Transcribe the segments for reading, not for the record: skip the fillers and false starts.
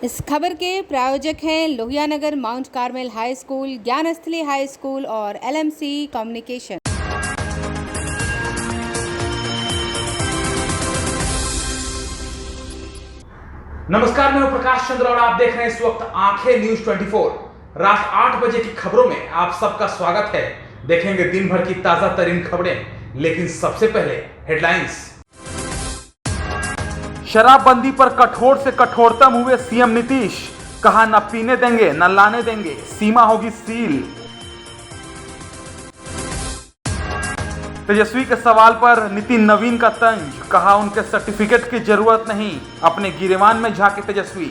इस खबर के प्रायोजक हैं Lohianagar mount Carmel high school, Gyansthali high school और LMC कम्युनिकेशन। नमस्कार, मैं हूं प्रकाश चंद्र और आप देख रहे हैं इस वक्त आंखें न्यूज 24। रात 8 बजे की खबरों में आप सबका स्वागत है। देखेंगे दिन भर की ताजा तरीन खबरें, लेकिन सबसे पहले हेडलाइंस। शराबबंदी पर कठोर से कठोरतम हुए सीएम नीतीश, कहा न पीने देंगे न लाने देंगे, सीमा होगी सील। तेजस्वी के सवाल पर नितिन नवीन का तंज, कहा उनके सर्टिफिकेट की जरूरत नहीं, अपने गिरेबान में झांके तेजस्वी।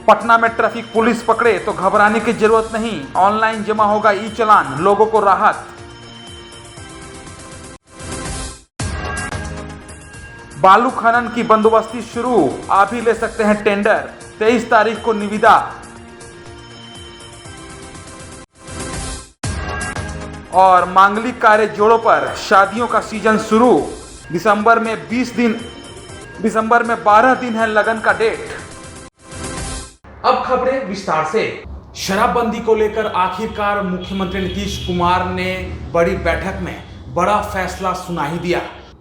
पटना में ट्रैफिक पुलिस पकड़े तो घबराने की जरूरत नहीं, ऑनलाइन जमा होगा ई चालान, लोगों को राहत। बालू खनन की बंदोबस्ती शुरू, आप भी ले सकते हैं टेंडर, 23 तारीख को निविदा। और मांगलिक कार्य जोड़ों पर शादियों का सीजन शुरू, दिसंबर में 12 दिन है लगन का डेट। अब खबरें विस्तार से। शराबबंदी को लेकर आखिरकार मुख्यमंत्री नीतीश कुमार ने बड़ी बैठक में बड़ा फैसला सुना ही दिया।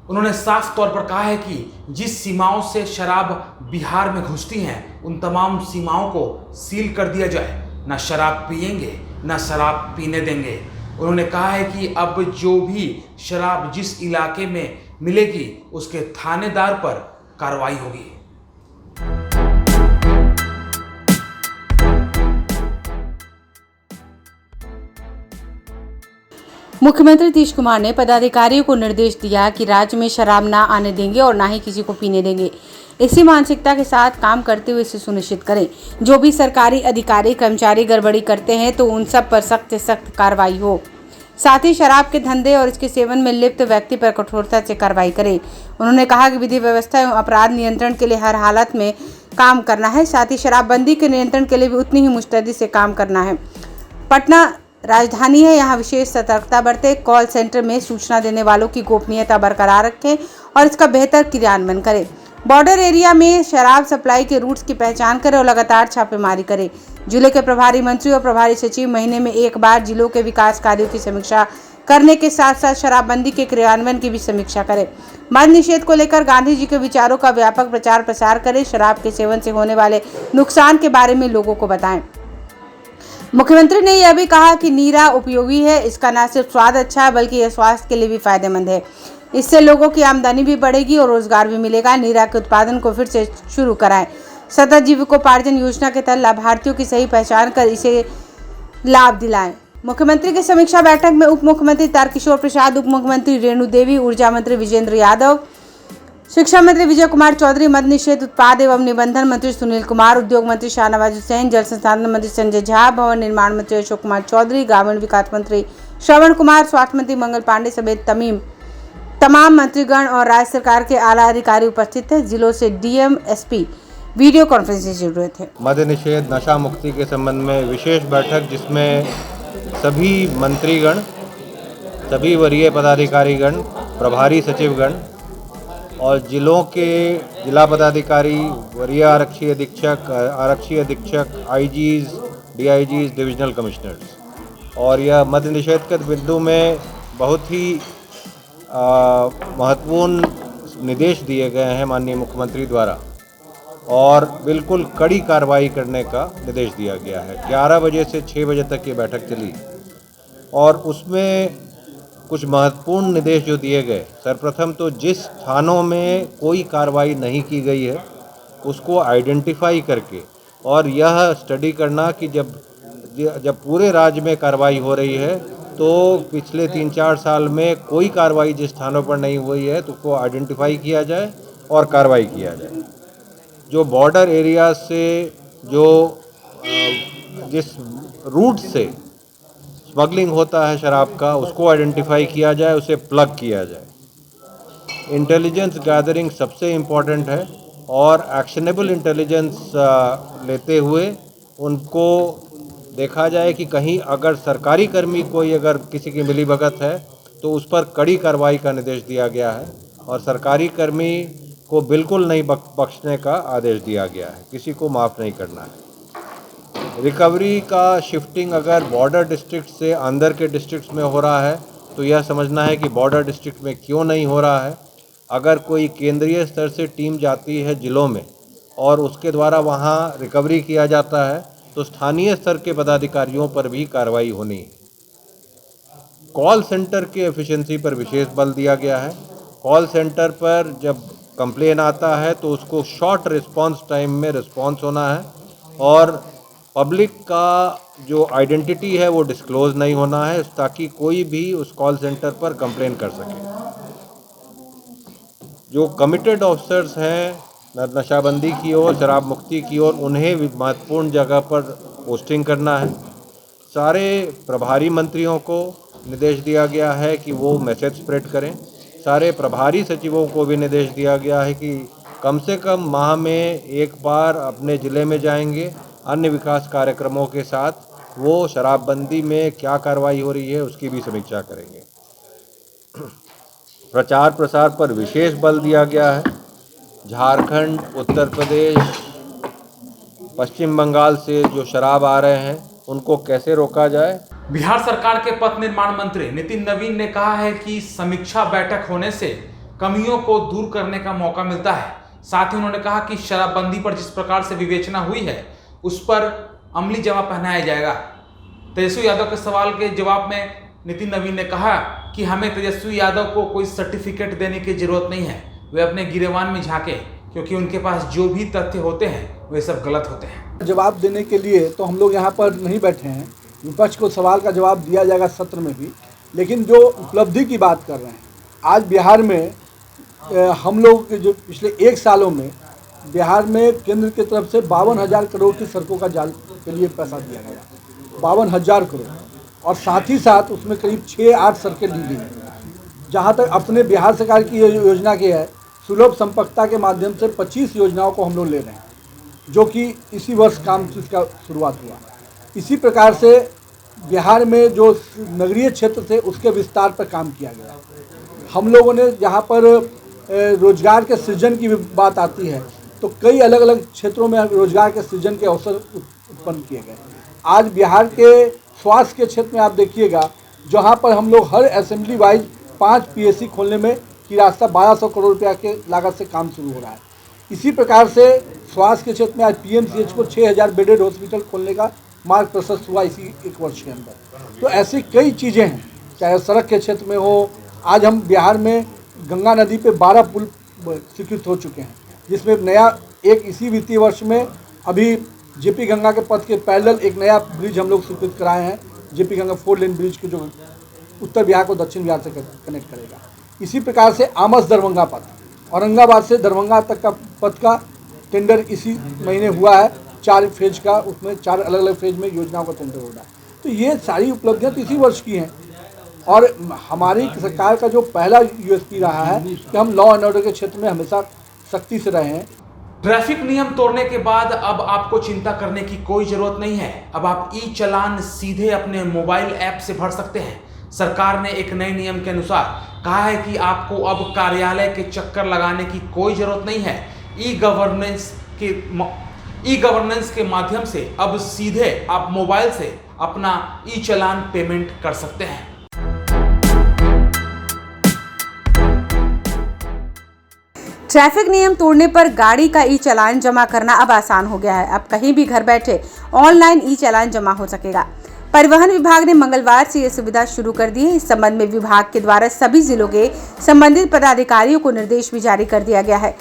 उन्होंने साफ तौर पर कहा है कि जिस सीमाओं से शराब बिहार में घुसती हैं, उन तमाम सीमाओं को सील कर दिया जाए। न शराब पिएंगे न शराब पीने देंगे। उन्होंने कहा है कि अब जो भी शराब जिस इलाके में मिलेगी, उसके थानेदार पर कार्रवाई होगी। मुख्यमंत्री नीतीश कुमार ने पदाधिकारियों को निर्देश दिया कि राज्य में शराब ना आने देंगे और ना ही किसी को पीने देंगे। इसी मानसिकता के साथ काम करते हुए इसे सुनिश्चित करें। जो भी सरकारी अधिकारी कर्मचारी गड़बड़ी करते हैं तो उन सब पर सख्त से सख्त कार्रवाई हो। साथ ही शराब के धंधे और इसके सेवन में लिप्त व्यक्ति पर कठोरता से कार्रवाई करें। उन्होंने कहा कि विधि व्यवस्था एवं अपराध नियंत्रण के लिए हर हालत में काम करना है। साथ ही शराबबंदी के नियंत्रण के लिए भी उतनी ही मुस्तैदी से काम करना है। पटना राजधानी है, यहाँ विशेष सतर्कता बरतें। कॉल सेंटर में सूचना देने वालों की गोपनीयता बरकरार रखें और इसका बेहतर क्रियान्वयन करें। बॉर्डर एरिया में शराब सप्लाई के रूट्स की पहचान करें और लगातार छापेमारी करें। जिले के प्रभारी मंत्री और प्रभारी सचिव महीने में एक बार जिलों के विकास कार्यों की समीक्षा करने के साथ साथ शराबबंदी के क्रियान्वयन की भी समीक्षा करें। मद्य निषेध को लेकर गांधी जी के विचारों का व्यापक प्रचार प्रसार करें। शराब के सेवन से होने वाले नुकसान के बारे में लोगों को बताएं। मुख्यमंत्री ने यह भी कहा कि नीरा उपयोगी है, इसका न सिर्फ स्वाद अच्छा है बल्कि यह स्वास्थ्य के लिए भी फायदेमंद है। इससे लोगों की आमदनी भी बढ़ेगी और रोजगार भी मिलेगा। नीरा के उत्पादन को फिर से शुरू कराएं। सतत जीविकोपार्जन योजना के तहत लाभार्थियों की सही पहचान कर इसे लाभ दिलाएं। मुख्यमंत्री की समीक्षा बैठक में उप मुख्यमंत्री तारकिशोर प्रसाद, उप मुख्यमंत्री रेणु देवी, ऊर्जा मंत्री विजेंद्र यादव, शिक्षा मंत्री विजय कुमार चौधरी, मद्य निषेध उत्पाद एवं निबंधन मंत्री सुनील कुमार, उद्योग मंत्री शाहनवाज हुसैन, जल संसाधन मंत्री संजय झा, भवन निर्माण मंत्री अशोक कुमार चौधरी, ग्रामीण विकास मंत्री श्रवण कुमार, स्वास्थ्य मंत्री मंगल पांडे समेत तमाम मंत्रीगण और राज्य सरकार के आला अधिकारी उपस्थित थे। जिलों से डीएम, एसपी वीडियो कॉन्फ्रेंस से जुड़ रहे थे। मद्य निषेध नशा मुक्ति के संबंध में विशेष बैठक, जिसमें सभी मंत्रीगण, सभी वरीय पदाधिकारीगण, प्रभारी सचिवगण और जिलों के जिला पदाधिकारी, वरीय आरक्षी अधीक्षक, आईजीज, डीआईजीज, डिविजनल कमिश्नर्स। और यह मद्य निषेध के बिंदु में बहुत ही महत्वपूर्ण निर्देश दिए गए हैं माननीय मुख्यमंत्री द्वारा और बिल्कुल कड़ी कार्रवाई करने का निर्देश दिया गया है। 11 बजे से 6 बजे तक ये बैठक चली और उसमें कुछ महत्वपूर्ण निर्देश जो दिए गए, सर्वप्रथम तो जिस थानों में कोई कार्रवाई नहीं की गई है उसको आइडेंटिफाई करके और यह स्टडी करना कि जब पूरे राज्य में कार्रवाई हो रही है तो पिछले 3-4 साल में कोई कार्रवाई जिस थानों पर नहीं हुई है तो उसको आइडेंटिफाई किया जाए और कार्रवाई किया जाए। जो बॉर्डर एरिया से जिस रूट से स्मगलिंग होता है शराब का, उसको आइडेंटिफाई किया जाए, उसे प्लग किया जाए। इंटेलिजेंस गैदरिंग सबसे इम्पॉर्टेंट है और एक्शनेबल इंटेलिजेंस लेते हुए उनको देखा जाए कि कहीं अगर सरकारी कर्मी कोई अगर किसी की मिलीभगत है तो उस पर कड़ी कार्रवाई का निर्देश दिया गया है। और सरकारी कर्मी को बिल्कुल नहीं बख्शने का आदेश दिया गया है, किसी को माफ़ नहीं करना है। रिकवरी का शिफ्टिंग अगर बॉर्डर डिस्ट्रिक्ट से अंदर के डिस्ट्रिक्ट्स में हो रहा है तो यह समझना है कि बॉर्डर डिस्ट्रिक्ट में क्यों नहीं हो रहा है। अगर कोई केंद्रीय स्तर से टीम जाती है ज़िलों में और उसके द्वारा वहाँ रिकवरी किया जाता है तो स्थानीय स्तर के पदाधिकारियों पर भी कार्रवाई होनी है। कॉल सेंटर के एफिशिएंसी पर विशेष बल दिया गया है। कॉल सेंटर पर जब कंप्लेन आता है तो उसको शॉर्ट रिस्पांस टाइम में रिस्पांस होना है और पब्लिक का जो आइडेंटिटी है वो डिस्क्लोज नहीं होना है ताकि कोई भी उस कॉल सेंटर पर कंप्लेन कर सके। जो कमिटेड ऑफिसर्स हैं नशाबंदी की ओर, शराब मुक्ति की ओर, उन्हें महत्वपूर्ण जगह पर पोस्टिंग करना है। सारे प्रभारी मंत्रियों को निर्देश दिया गया है कि वो मैसेज स्प्रेड करें। सारे प्रभारी सचिवों को भी निर्देश दिया गया है कि कम से कम माह में एक बार अपने ज़िले में जाएंगे, अन्य विकास कार्यक्रमों के साथ वो शराबबंदी में क्या कार्रवाई हो रही है उसकी भी समीक्षा करेंगे। प्रचार प्रसार पर विशेष बल दिया गया है। झारखंड, उत्तर प्रदेश, पश्चिम बंगाल से जो शराब आ रहे हैं उनको कैसे रोका जाए। बिहार सरकार के पथ निर्माण मंत्री नितिन नवीन ने कहा है कि समीक्षा बैठक होने से कमियों को दूर करने का मौका मिलता है। साथ ही उन्होंने कहा कि शराबबंदी पर जिस प्रकार से विवेचना हुई है उस पर अमली जवाब पहनाया जाएगा। तेजस्वी यादव के सवाल के जवाब में नितिन नवीन ने कहा कि हमें तेजस्वी यादव को कोई सर्टिफिकेट देने की जरूरत नहीं है, वे अपने गिरेबान में झांके, क्योंकि उनके पास जो भी तथ्य होते हैं वे सब गलत होते हैं। जवाब देने के लिए तो हम लोग यहाँ पर नहीं बैठे हैं, विपक्ष को सवाल का जवाब दिया जाएगा सत्र में भी, लेकिन जो उपलब्धि की बात कर रहे हैं आज बिहार में हम लोग जो पिछले 1 सालों में बिहार में केंद्र की तरफ से 52,000 करोड़ की सड़कों का जाल के लिए पैसा दिया गया, 52,000 करोड़, और साथ ही साथ उसमें करीब 6-8 सड़कें ली गई। जहाँ तक अपने बिहार सरकार की योजना की है, सुलभ संपर्कता के माध्यम से 25 योजनाओं को हम लोग ले रहे हैं, जो कि इसी वर्ष काम की इसका शुरुआत हुआ। इसी प्रकार से बिहार में जो नगरीय क्षेत्र थे उसके विस्तार पर काम किया गया। हम लोगों ने जहाँ पर रोजगार के सृजन की बात आती है तो कई अलग अलग क्षेत्रों में रोजगार के सृजन के अवसर उत्पन्न किए गए। आज बिहार के स्वास्थ्य के क्षेत्र में आप देखिएगा, जहाँ पर हम लोग हर असेंबली वाइज 5 PSC खोलने में की रास्ता 1200 करोड़ रुपया के लागत से काम शुरू हो रहा है। इसी प्रकार से स्वास्थ्य के क्षेत्र में आज PMCH को 6000 बेडेड हॉस्पिटल खोलने का मार्ग प्रशस्त हुआ इसी 1 वर्ष के अंदर। तो ऐसी कई चीज़ें हैं, चाहे सड़क के क्षेत्र में हो। आज हम बिहार में गंगा नदी पे 12 पुल स्वीकृत हो चुके हैं, जिसमें नया एक इसी वित्तीय वर्ष में अभी JP गंगा के पथ के पैरेलल एक नया ब्रिज हम लोग स्वीकृत कराए हैं, JP गंगा 4 लेन ब्रिज को, जो उत्तर बिहार को दक्षिण बिहार से कनेक्ट करेगा। इसी प्रकार से आमस दरभंगा पथ, औरंगाबाद से दरभंगा तक का पथ का टेंडर इसी महीने हुआ है, 4 फेज का, उसमें 4 अलग अलग फेज में योजनाओं का टेंडर हो रहा है। तो ये सारी उपलब्धियाँ तो इसी वर्ष की हैं। और हमारी सरकार का जो पहला USP रहा है कि हम लॉ एंड ऑर्डर के क्षेत्र में हमेशा सख्ती से रहे हैं। ट्रैफिक नियम तोड़ने के बाद अब आपको चिंता करने की कोई जरूरत नहीं है। अब आप ई-चालान सीधे अपने मोबाइल ऐप से भर सकते हैं। सरकार ने एक नए नियम के अनुसार कहा है कि आपको अब कार्यालय के चक्कर लगाने की कोई जरूरत नहीं है। ई गवर्नेंस के माध्यम से अब सीधे आप मोबाइल से अपना ई-चालान पेमेंट कर सकते हैं। ट्रैफिक नियम तोड़ने पर गाड़ी का ई-चालान जमा करना अब आसान हो गया है। अब कहीं भी घर बैठे ऑनलाइन ई-चालान जमा हो सकेगा। परिवहन विभाग ने मंगलवार से यह सुविधा शुरू कर दी है। इस संबंध में विभाग के द्वारा सभी जिलों के संबंधित पदाधिकारियों को निर्देश भी जारी कर दिया गया है।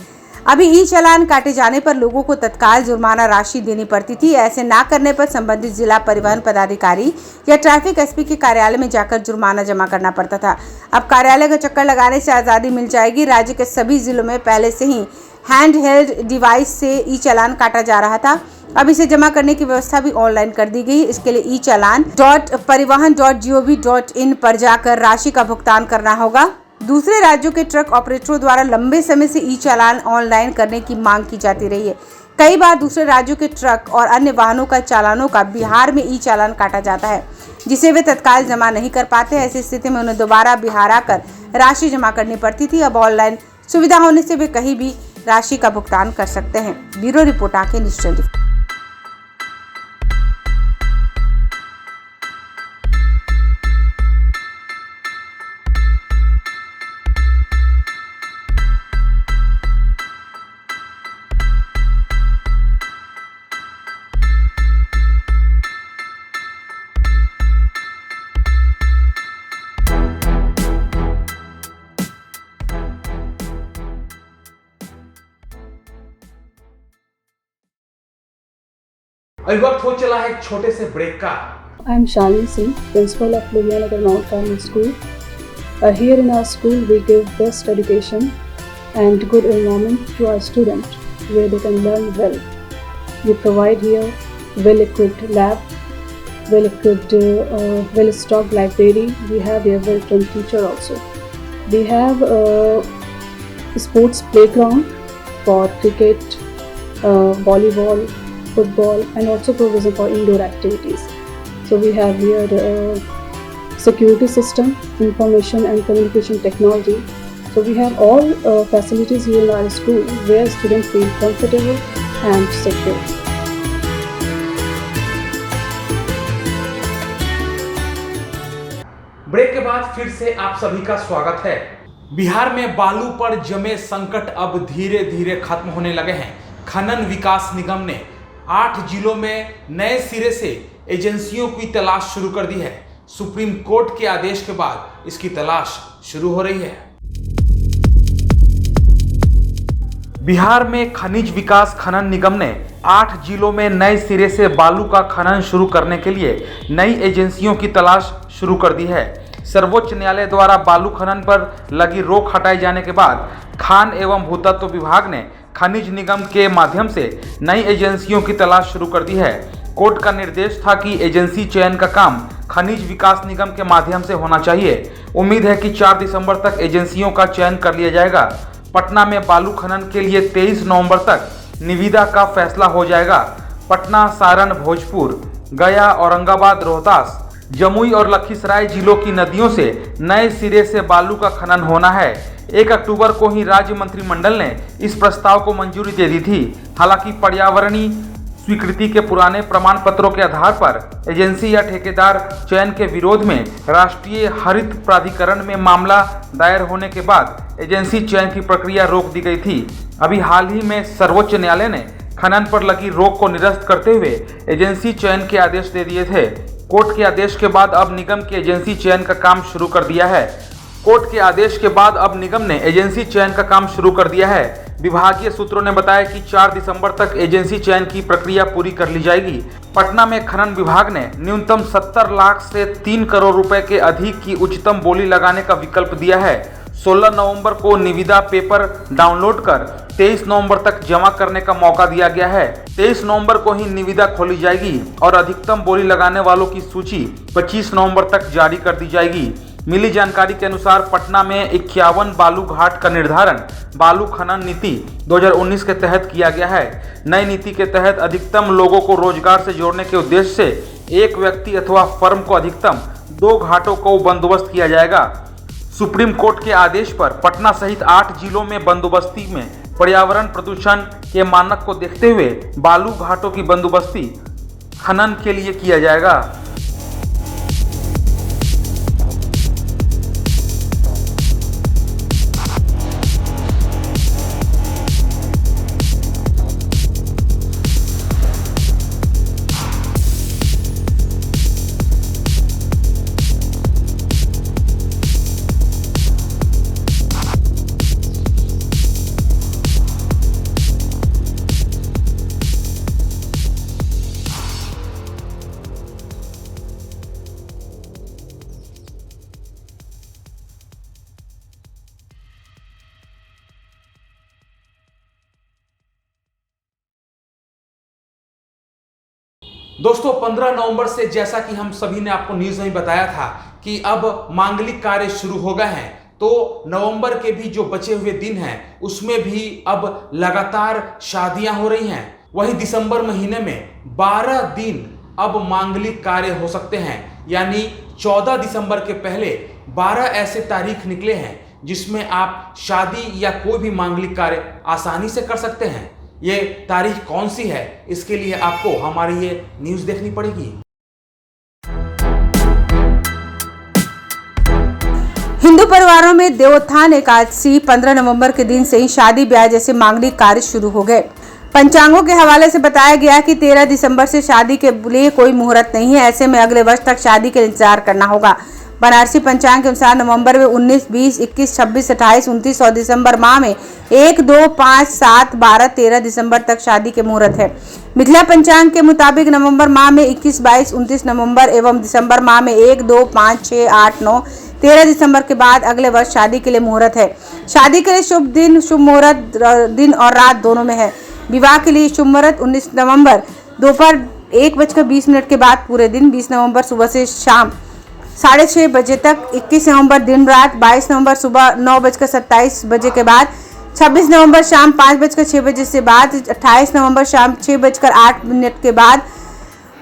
अभी ई-चालान काटे जाने पर लोगों को तत्काल जुर्माना राशि देनी पड़ती थी। ऐसे ना करने पर संबंधित जिला परिवहन पदाधिकारी या ट्रैफिक SP के कार्यालय में जाकर जुर्माना जमा करना पड़ता था। अब कार्यालय का चक्कर लगाने से आज़ादी मिल जाएगी। राज्य के सभी जिलों में पहले से ही हैंड हेल्ड डिवाइस से ई-चालान काटा जा रहा था। अब इसे जमा करने की व्यवस्था भी ऑनलाइन कर दी गई। इसके लिए e-चालान.परिवहन.gov.in पर जाकर राशि का भुगतान करना होगा। दूसरे राज्यों के ट्रक ऑपरेटरों द्वारा लंबे समय से ई-चालान ऑनलाइन करने की मांग की जाती रही है। कई बार दूसरे राज्यों के ट्रक और अन्य वाहनों का चालानों का बिहार में ई-चालान काटा जाता है, जिसे वे तत्काल जमा नहीं कर पाते। ऐसी स्थिति में उन्हें दोबारा बिहार आकर राशि जमा करनी पड़ती थी। अब ऑनलाइन सुविधा होने से वे कहीं भी राशि का भुगतान कर सकते हैं। ब्यूरो रिपोर्ट आके न्यूज़ 24। अभी वक्त हो चला है एक छोटे से ब्रेक का। I am Shalini Singh, principal of Luvianagar Mount Carmel School. Here in our school, we give best education and good environment to our students, where they can learn well. We provide here well-equipped lab, well-equipped, well-stocked library. We have here well-trained teacher also. We have a sports playground for cricket, volleyball, football, and also provision for indoor activities. So we have here security system, information and communication technology. So we have all facilities here in our school where students feel comfortable and secure. Break के बाद फिर से आप सभी का स्वागत है। बिहार में बालू पर जमे संकट अब धीरे धीरे खत्म होने लगे हैं। खनन विकास निगम ने 8 जिलों में नए सिरे से एजेंसियों की तलाश शुरू कर दी है। सुप्रीम कोर्ट के आदेश के बाद इसकी तलाश शुरू हो रही है। बिहार में खनिज विकास खनन निगम ने 8 जिलों में नए सिरे से बालू का खनन शुरू करने के लिए नई एजेंसियों की तलाश शुरू कर दी है। सर्वोच्च न्यायालय द्वारा बालू खनन पर लगी रोक हटाए जाने के बाद खान एवं भूतत्व विभाग ने खनिज निगम के माध्यम से नई एजेंसियों की तलाश शुरू कर दी है। कोर्ट का निर्देश था कि एजेंसी चयन का काम खनिज विकास निगम के माध्यम से होना चाहिए। उम्मीद है कि 4 दिसंबर तक एजेंसियों का चयन कर लिया जाएगा। पटना में बालू खनन के लिए 23 नवंबर तक निविदा का फैसला हो जाएगा। पटना, सारण, भोजपुर, गया, औरंगाबाद, रोहतास, जमुई और लखीसराय जिलों की नदियों से नए सिरे से बालू का खनन होना है। 1 अक्टूबर को ही राज्य मंत्रिमंडल ने इस प्रस्ताव को मंजूरी दे दी थी। हालांकि पर्यावरणीय स्वीकृति के पुराने प्रमाण पत्रों के आधार पर एजेंसी या ठेकेदार चयन के विरोध में राष्ट्रीय हरित प्राधिकरण में मामला दायर होने के बाद एजेंसी चयन की प्रक्रिया रोक दी गई थी। अभी हाल ही में सर्वोच्च न्यायालय ने खनन पर लगी रोक को निरस्त करते हुए एजेंसी चयन के आदेश दे दिए थे। कोर्ट के आदेश के बाद अब निगम की एजेंसी चयन का काम शुरू कर दिया है। कोर्ट के आदेश के बाद अब निगम ने एजेंसी चयन का काम शुरू कर दिया है। विभागीय सूत्रों ने बताया कि 4 दिसंबर तक एजेंसी चयन की प्रक्रिया पूरी कर ली जाएगी। पटना में खनन विभाग ने न्यूनतम 70 लाख से 3 करोड़ रुपए के अधिक की उच्चतम बोली लगाने का विकल्प दिया है। 16 नवंबर को निविदा पेपर डाउनलोड कर 23 नवंबर तक जमा करने का मौका दिया गया है। 23 नवंबर को ही निविदा खोली जाएगी और अधिकतम बोली लगाने वालों की सूची 25 नवंबर तक जारी कर दी जाएगी। मिली जानकारी के अनुसार पटना में 51 बालू घाट का निर्धारण बालू खनन नीति 2019 के तहत किया गया है। नई नीति के तहत अधिकतम लोगों को रोजगार से जोड़ने के उद्देश्य से एक व्यक्ति अथवा फर्म को अधिकतम 2 घाटों को बंदोबस्त किया जाएगा। सुप्रीम कोर्ट के आदेश पर पटना सहित 8 जिलों में बंदोबस्ती में पर्यावरण प्रदूषण के मानक को देखते हुए बालू घाटों की बंदोबस्ती खनन के लिए किया जाएगा। दोस्तों 15 नवंबर से जैसा कि हम सभी ने आपको न्यूज में बताया था कि अब मांगलिक कार्य शुरू हो गए हैं, तो नवंबर के भी जो बचे हुए दिन हैं उसमें भी अब लगातार शादियां हो रही हैं। वहीं दिसंबर महीने में 12 दिन अब मांगलिक कार्य हो सकते हैं, यानी 14 दिसंबर के पहले 12 ऐसे तारीख निकले हैं जिसमें आप शादी या कोई भी मांगलिक कार्य आसानी से कर सकते हैं। ये तारीख कौन सी है, इसके लिए आपको हमारी ये न्यूज़ देखनी पड़ेगी। हिंदू परिवारों में देवोत्थान एकादशी 15 नवंबर के दिन से ही शादी ब्याह जैसे मांगलिक कार्य शुरू हो गए। पंचांगों के हवाले से बताया गया कि 13 दिसंबर से शादी के लिए कोई मुहूर्त नहीं है। ऐसे में अगले वर्ष तक शादी के इंतजार करना होगा। बनारसी पंचांग के अनुसार नवंबर में 19, 20, 21, 26, 28, 29 और दिसंबर माह में 1, 2, 5, 7, 12, 13 दिसंबर तक शादी के मुहूर्त है। मिथिला पंचांग के मुताबिक नवंबर माह में 21, 22, 29 नवंबर एवं दिसंबर माह में 1, 2, 5, 6, 8, 9, 13 दिसंबर के बाद अगले वर्ष शादी के लिए मुहूर्त है। शादी के लिए शुभ दिन, शुभ मुहूर्त दिन और रात दोनों में है। विवाह के लिए शुभ मुहूर्त 19 नवंबर दोपहर 1:20 के बाद पूरे दिन, 20 नवंबर सुबह से शाम 6:30 बजे तक, 21 नवंबर दिन रात, 22 नवंबर सुबह 9:27 के बाद, 26 नवंबर शाम 5:06 से बाद, 28 नवंबर शाम 6:08 के बाद,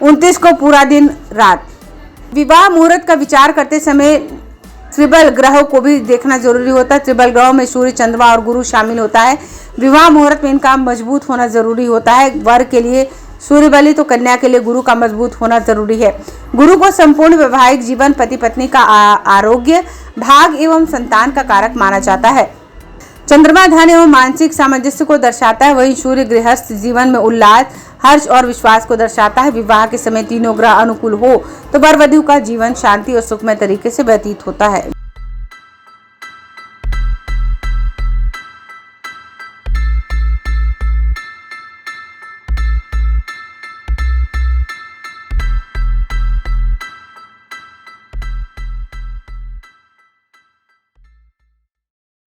29 को पूरा दिन रात। विवाह मुहूर्त का विचार करते समय त्रिबल ग्रहों को भी देखना जरूरी होता है। त्रिबल ग्रहों में सूर्य, चंद्रमा और गुरु शामिल होता है। विवाह मुहूर्त में इनका मजबूत होना जरूरी होता है। वर के लिए सूर्य बलि तो कन्या के लिए गुरु का मजबूत होना जरूरी है। गुरु को संपूर्ण वैवाहिक जीवन, पति पत्नी का आरोग्य, भाग एवं संतान का कारक माना जाता है। चंद्रमा धन एवं मानसिक सामंजस्य को दर्शाता है। वहीं सूर्य गृहस्थ जीवन में उल्लास, हर्ष और विश्वास को दर्शाता है। विवाह के समय तीनों ग्रह अनुकूल हो तो वर वधू का जीवन शांति और सुखमय तरीके से व्यतीत होता है।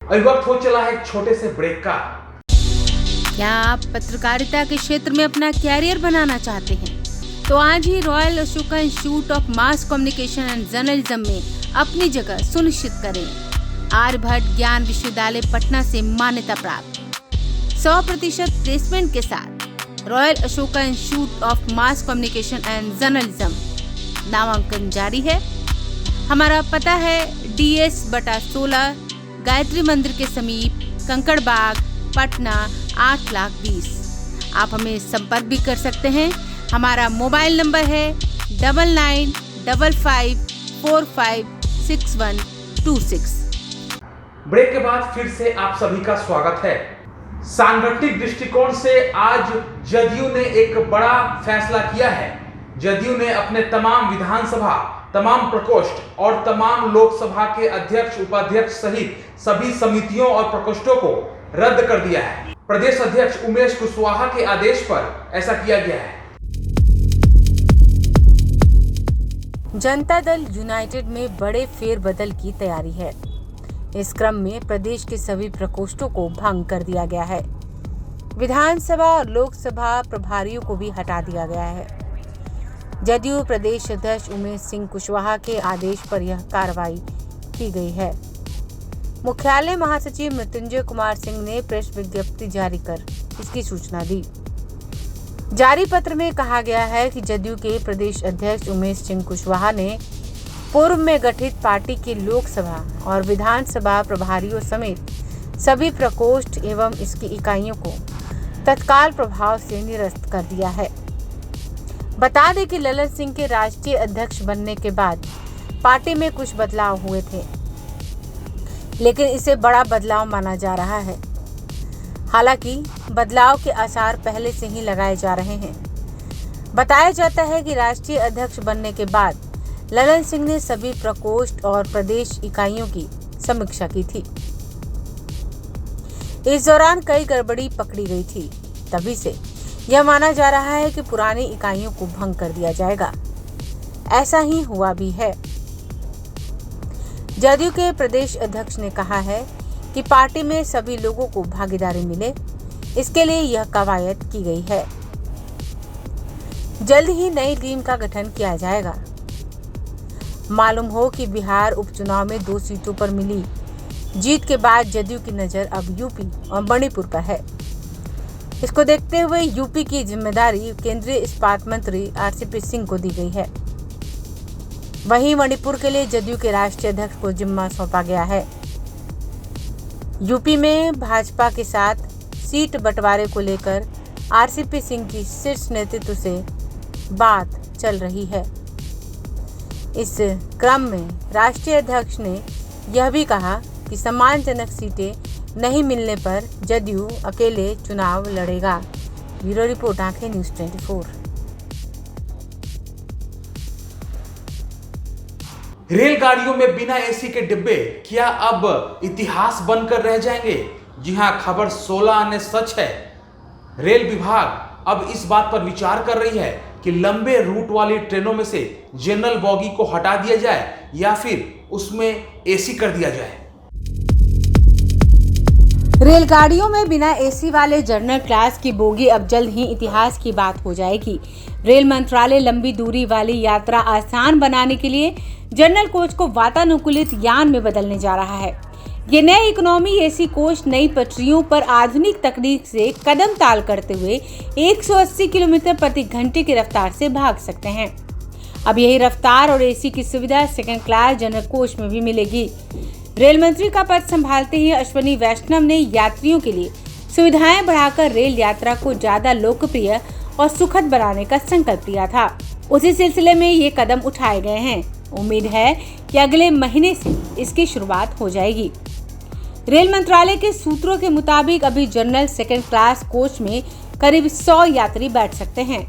अभी वक्त हो चला है एक छोटे से ब्रेक का। क्या आप पत्रकारिता के क्षेत्र में अपना कैरियर बनाना चाहते हैं? तो आज ही Royal Ashoka Institute of Mass Communication and Journalism में अपनी जगह सुनिश्चित करें। आर्यभट्ट ज्ञान विश्वविद्यालय पटना से मान्यता प्राप्त 100% प्लेसमेंट के साथ royal Ashoka Institute of Mass Communication and journalism नामांकन जारी है। हमारा पता है DS/16 गायत्री मंदिर के समीप, कंकड़ बाग, पटना 8,20,000। आप हमें संपर्क भी कर सकते हैं। हमारा मोबाइल नंबर है 9955456126। ब्रेक के बाद फिर से आप सभी का स्वागत है। सांगठनिक दृष्टिकोण से आज जदयू ने एक बड़ा फैसला किया है। जदयू ने अपने तमाम विधानसभा, तमाम प्रकोष्ठ और तमाम लोकसभा के अध्यक्ष, उपाध्यक्ष सहित सभी समितियों और प्रकोष्ठों को रद्द कर दिया है। प्रदेश अध्यक्ष उमेश कुशवाहा के आदेश पर ऐसा किया गया है। जनता दल यूनाइटेड में बड़े फेरबदल की तैयारी है। इस क्रम में प्रदेश के सभी प्रकोष्ठों को भंग कर दिया गया है। विधानसभा और लोकसभा प्रभारियों को भी हटा दिया गया है। जदयू प्रदेश अध्यक्ष उमेश सिंह कुशवाहा के आदेश पर यह कार्रवाई की गई है। मुख्यालय महासचिव मृत्युंजय कुमार सिंह ने प्रेस विज्ञप्ति जारी कर इसकी सूचना दी। जारी पत्र में कहा गया है कि जदयू के प्रदेश अध्यक्ष उमेश सिंह कुशवाहा ने पूर्व में गठित पार्टी के लोकसभा और विधानसभा प्रभारियों समेत सभी प्रकोष्ठ एवं इसकी इकाइयों को तत्काल प्रभाव से निरस्त कर दिया है। बता दें कि ललन सिंह के राष्ट्रीय अध्यक्ष बनने के बाद पार्टी में कुछ बदलाव हुए थे, लेकिन इसे बड़ा बदलाव माना जा रहा है। हालांकि बदलाव के आसार पहले से ही लगाए जा रहे हैं। बताया जाता है कि राष्ट्रीय अध्यक्ष बनने के बाद ललन सिंह ने सभी प्रकोष्ठ और प्रदेश इकाइयों की समीक्षा की थी। इस दौरान कई गड़बड़ी पकड़ी गई थी। तभी से यह माना जा रहा है कि पुरानी इकाइयों को भंग कर दिया जाएगा। ऐसा ही हुआ भी है। जदयू के प्रदेश अध्यक्ष ने कहा है कि पार्टी में सभी लोगों को भागीदारी मिले, इसके लिए यह कवायद की गई है। जल्द ही नई टीम का गठन किया जाएगा। मालूम हो कि बिहार उपचुनाव में 2 सीटों पर मिली जीत के बाद जदयू की नजर अब यूपी और मणिपुर पर है। इसको देखते हुए यूपी की जिम्मेदारी केंद्रीय इस्पात मंत्री RCP सिंह को दी गई है। वहीं मणिपुर के लिए जदयू के राष्ट्रीय अध्यक्ष को जिम्मा सौंपा गया है। यूपी में भाजपा के साथ सीट बंटवारे को लेकर आरसीपी सिंह की शीर्ष नेतृत्व से बात चल रही है। इस क्रम में राष्ट्रीय अध्यक्ष ने यह भी कहा कि सम्मानजनक सीटें नहीं मिलने पर जदयू अकेले चुनाव लड़ेगा। ब्यूरो रिपोर्ट, आंखें न्यूज़ 24। रेलगाड़ियों में बिना एसी के डिब्बे क्या अब इतिहास बनकर रह जाएंगे? जी हां, खबर 16 आने सच है। रेल विभाग अब इस बात पर विचार कर रही है कि लंबे रूट वाली ट्रेनों में से जनरल बॉगी को हटा दिया जाए या फिर उसमें एसी कर दिया जाए। रेलगाड़ियों में बिना एसी वाले जनरल क्लास की बोगी अब जल्द ही इतिहास की बात हो जाएगी। रेल मंत्रालय लंबी दूरी वाली यात्रा आसान बनाने के लिए जनरल कोच को वातानुकूलित यान में बदलने जा रहा है। ये नए इकोनॉमी एसी कोच नई पटरियों पर आधुनिक तकनीक से कदम ताल करते हुए 180 किलोमीटर प्रति घंटे की रफ्तार से भाग सकते हैं। अब यही रफ्तार और एसी की सुविधा सेकंड क्लास जनरल कोच में भी मिलेगी। रेल मंत्री का पद संभालते ही अश्विनी वैष्णव ने यात्रियों के लिए सुविधाएं बढ़ाकर रेल यात्रा को ज्यादा लोकप्रिय और सुखद बनाने का संकल्प लिया था। उसी सिलसिले में ये कदम उठाए गए हैं। उम्मीद है कि अगले महीने से इसकी शुरुआत हो जाएगी। रेल मंत्रालय के सूत्रों के मुताबिक अभी जनरल सेकंड क्लास कोच में करीब 100 यात्री बैठ सकते हैं।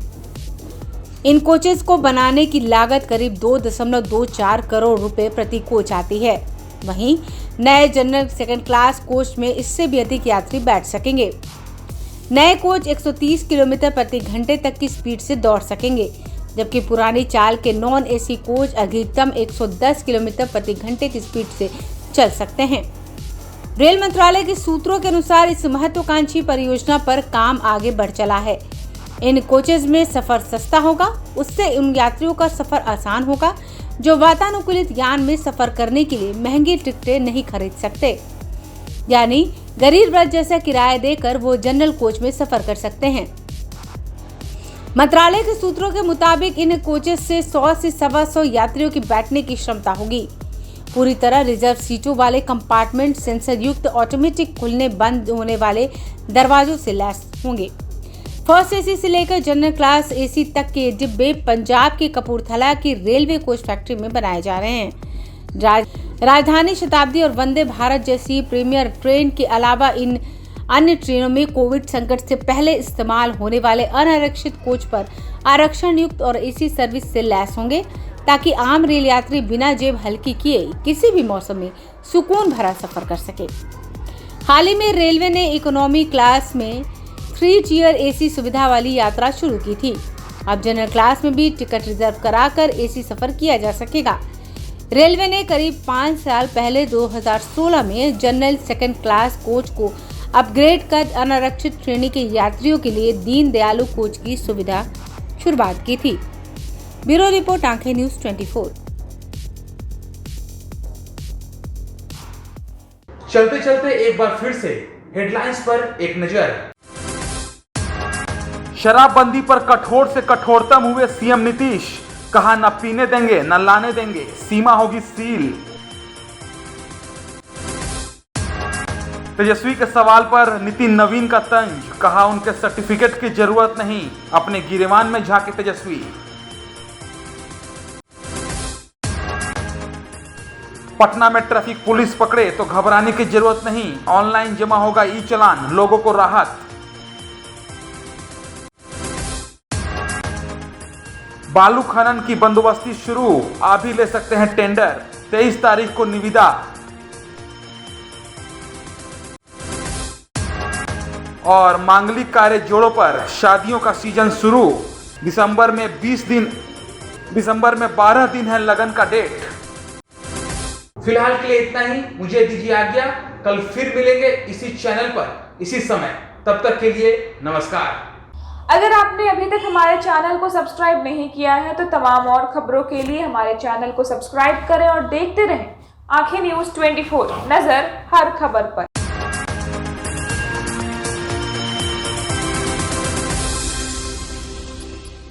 इन कोचेस को बनाने की लागत करीब 2.24 करोड़ रुपए प्रति कोच आती है। वहीं नए जनरल सेकंड क्लास कोच में इससे भी अधिक यात्री बैठ सकेंगे। नए कोच 130 किलोमीटर प्रति घंटे तक की स्पीड से दौड़ सकेंगे, जबकि पुरानी चाल के नॉन एसी कोच अधिकतम 110 किलोमीटर प्रति घंटे की स्पीड से चल सकते हैं। रेल मंत्रालय के सूत्रों के अनुसार इस महत्वाकांक्षी परियोजना पर काम आगे बढ़ चला है। इन कोचेज में सफर सस्ता होगा, उससे उन यात्रियों का सफर आसान होगा जो वातानुकूलित यान में सफर करने के लिए महंगी टिकटें नहीं खरीद सकते। यानी गरीब रथ जैसा किराया देकर वो जनरल कोच में सफर कर सकते हैं। मंत्रालय के सूत्रों के मुताबिक इन कोचेस से 100 से 125 यात्रियों की बैठने की क्षमता होगी। पूरी तरह रिजर्व सीटों वाले कंपार्टमेंट सेंसर युक्त ऑटोमेटिक खुलने बंद होने वाले दरवाजों से लैस होंगे। फर्स्ट एसी से लेकर जनरल क्लास एसी तक के डिब्बे पंजाब के कपूरथला की रेलवे कोच फैक्ट्री में बनाए जा रहे हैं। राजधानी शताब्दी और वंदे भारत जैसी प्रीमियर ट्रेन के अलावा इन अन्य ट्रेनों में कोविड संकट से पहले इस्तेमाल होने वाले अनारक्षित कोच पर आरक्षण युक्त और एसी सर्विस से लैस होंगे, ताकि आम रेल यात्री बिना जेब हल्की किए किसी भी मौसम में सुकून भरा सफर कर सके। हाल ही में रेलवे ने इकोनॉमी क्लास में 3 टियर एसी सुविधा वाली यात्रा शुरू की थी। अब जनरल क्लास में भी टिकट रिजर्व कराकर एसी सफर किया जा सकेगा। रेलवे ने करीब 5 साल पहले 2016 में जनरल सेकंड क्लास कोच को अपग्रेड कर अनारक्षित श्रेणी के यात्रियों के लिए दीन दयालु कोच की सुविधा शुरुआत की थी। ब्यूरो रिपोर्ट, आंखें न्यूज़ 24। चलते चलते एक बार फिर से हेडलाइंस पर एक नजर। शराबबंदी पर कठोर से कठोरतम हुए सीएम नीतीश। कहा न पीने देंगे न लाने देंगे, सीमा होगी सील। तेजस्वी के सवाल पर नितिन नवीन का तंज। कहा उनके सर्टिफिकेट की जरूरत नहीं, अपने गिरेवान में झांके तेजस्वी। पटना में ट्रैफिक पुलिस पकड़े तो घबराने की जरूरत नहीं, ऑनलाइन जमा होगा ई चालान, लोगों को राहत। बालू खनन की बंदोबस्ती शुरू, आप भी ले सकते हैं टेंडर, 23 तारीख को निविदा। और मांगलिक कार्य जोड़ों पर शादियों का सीजन शुरू। दिसंबर में 12 दिन है लगन का डेट। फिलहाल के लिए इतना ही, मुझे दीजिए आज्ञा। कल फिर मिलेंगे इसी चैनल पर इसी समय। तब तक के लिए नमस्कार। अगर आपने अभी तक हमारे चैनल को सब्सक्राइब नहीं किया है तो तमाम और खबरों के लिए हमारे चैनल को सब्सक्राइब करें और देखते रहें आंखें न्यूज़ 24, नजर हर खबर पर।